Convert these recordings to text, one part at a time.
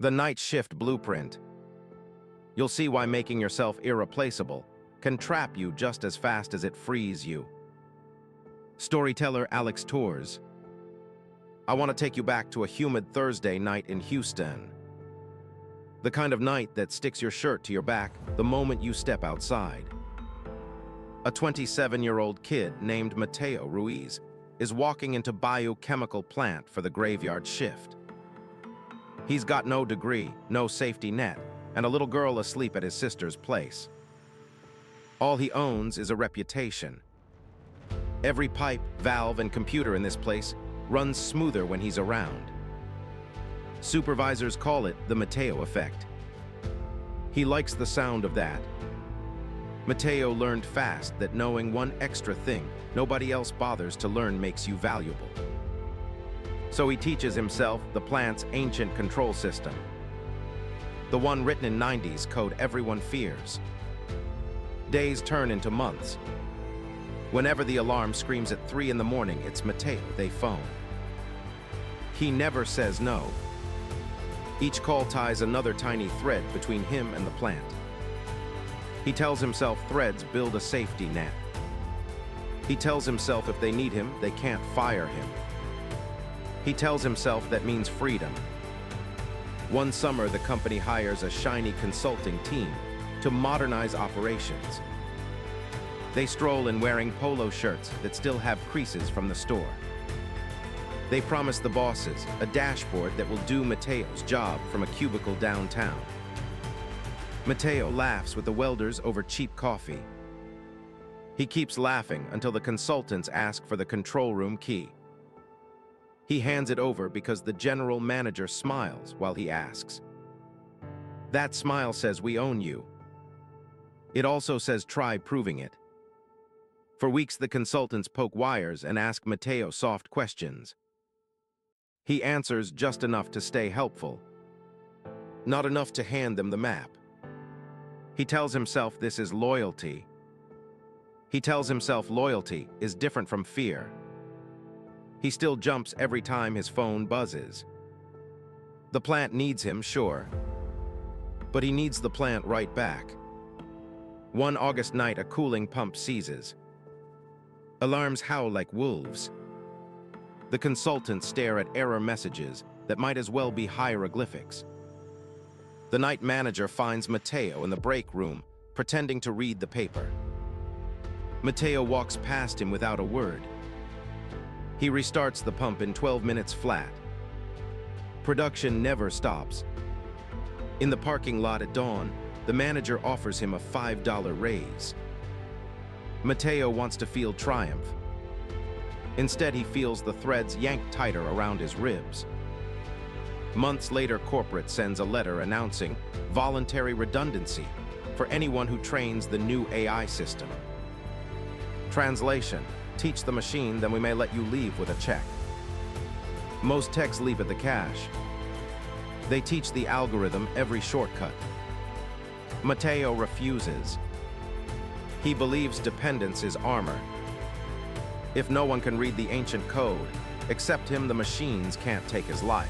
The night shift blueprint. You'll see why making yourself irreplaceable can trap you just as fast as it frees you. Storyteller Alex Tours. I want to take you back to a humid Thursday night in Houston. The kind of night that sticks your shirt to your back the moment you step outside. A 27-year-old kid named Mateo Ruiz is walking into biochemical plant for the graveyard shift. He's got no degree, no safety net, and a little girl asleep at his sister's place. All he owns is a reputation. Every pipe, valve, and computer in this place runs smoother when he's around. Supervisors call it the Mateo effect. He likes the sound of that. Mateo learned fast that knowing one extra thing nobody else bothers to learn makes you valuable. So he teaches himself the plant's ancient control system. The one written in 90s code everyone fears. Days turn into months. Whenever the alarm screams at 3 in the morning, it's Mateo they phone. He never says no. Each call ties another tiny thread between him and the plant. He tells himself threads build a safety net. He tells himself if they need him, they can't fire him. He tells himself that means freedom. One summer, the company hires a shiny consulting team to modernize operations. They stroll in wearing polo shirts that still have creases from the store. They promise the bosses a dashboard that will do Mateo's job from a cubicle downtown. Mateo laughs with the welders over cheap coffee. He keeps laughing until the consultants ask for the control room key. He hands it over because the general manager smiles while he asks. That smile says we own you. It also says try proving it. For weeks the consultants poke wires and ask Mateo soft questions. He answers just enough to stay helpful, not enough to hand them the map. He tells himself this is loyalty. He tells himself loyalty is different from fear. He still jumps every time his phone buzzes. The plant needs him, sure, but he needs the plant right back. One August night, a cooling pump seizes. Alarms howl like wolves. The consultants stare at error messages that might as well be hieroglyphics. The night manager finds Mateo in the break room, pretending to read the paper. Mateo walks past him without a word. He restarts the pump in 12 minutes flat. Production never stops. In the parking lot at dawn, the manager offers him a $5 raise. Mateo wants to feel triumph. Instead, he feels the threads yanked tighter around his ribs. Months later, corporate sends a letter announcing voluntary redundancy for anyone who trains the new AI system. Translation: teach the machine, then we may let you leave with a check. Most techs leave at the cash. They teach the algorithm every shortcut. Mateo refuses. He believes dependence is armor. If no one can read the ancient code, except him, the machines can't take his life.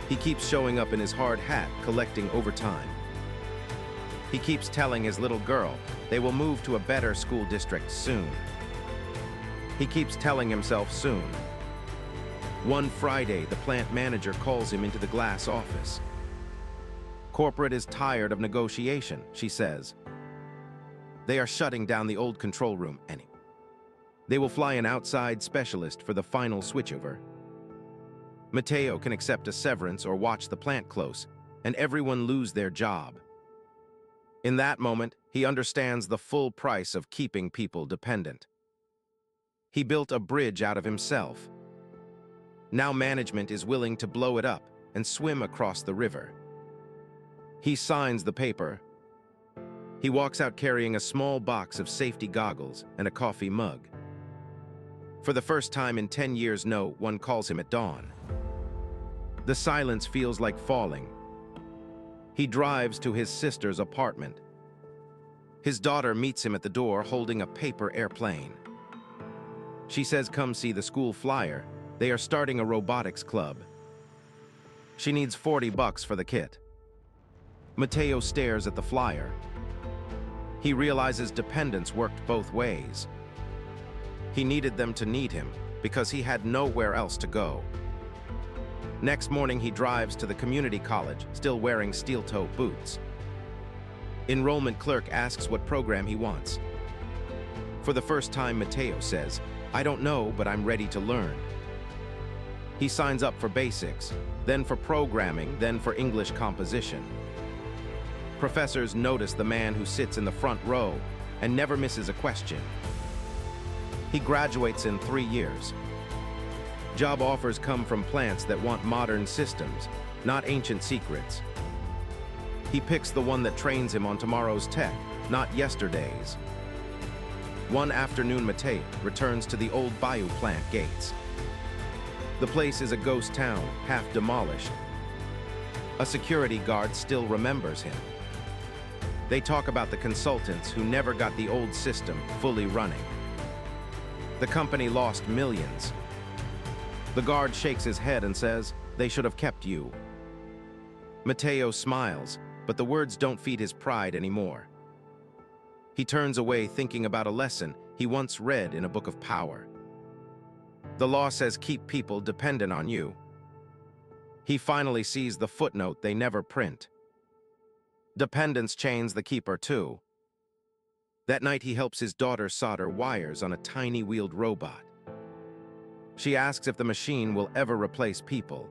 He keeps showing up in his hard hat, collecting overtime. He keeps telling his little girl they will move to a better school district soon. He keeps telling himself soon. One Friday, the plant manager calls him into the glass office. Corporate is tired of negotiation, she says. They are shutting down the old control room anyway. They will fly an outside specialist for the final switchover. Mateo can accept a severance or watch the plant close, and everyone lose their job. In that moment, he understands the full price of keeping people dependent. He built a bridge out of himself. Now management is willing to blow it up and swim across the river. He signs the paper. He walks out carrying a small box of safety goggles and a coffee mug. For the first time in 10 years, no one calls him at dawn. The silence feels like falling. He drives to his sister's apartment. His daughter meets him at the door holding a paper airplane. She says, "Come see the school flyer. They are starting a robotics club." She needs $40 for the kit. Mateo stares at the flyer. He realizes dependents worked both ways. He needed them to need him because he had nowhere else to go. Next morning, he drives to the community college, still wearing steel-toe boots. Enrollment clerk asks what program he wants. For the first time, Mateo says, "I don't know, but I'm ready to learn." He signs up for basics, then for programming, then for English composition. Professors notice the man who sits in the front row and never misses a question. He graduates in 3 years. Job offers come from plants that want modern systems, not ancient secrets. He picks the one that trains him on tomorrow's tech, not yesterday's. One afternoon, Mateo returns to the old Bayou plant gates. The place is a ghost town, half demolished. A security guard still remembers him. They talk about the consultants who never got the old system fully running. The company lost millions. The guard shakes his head and says, "They should have kept you." Mateo smiles, but the words don't feed his pride anymore. He turns away thinking about a lesson he once read in a book of power. The law says keep people dependent on you. He finally sees the footnote they never print. Dependence chains the keeper too. That night he helps his daughter solder wires on a tiny wheeled robot. She asks if the machine will ever replace people.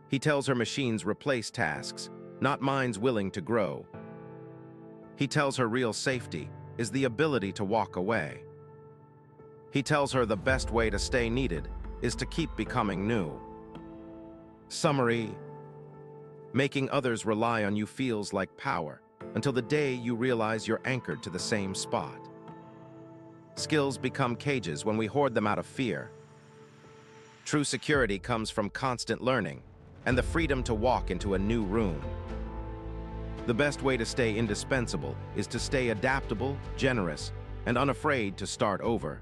He tells her machines replace tasks, not minds willing to grow. He tells her real safety is the ability to walk away. He tells her the best way to stay needed is to keep becoming new. Summary: making others rely on you feels like power until the day you realize you're anchored to the same spot. Skills become cages when we hoard them out of fear. True security comes from constant learning and the freedom to walk into a new room. The best way to stay indispensable is to stay adaptable, generous, and unafraid to start over.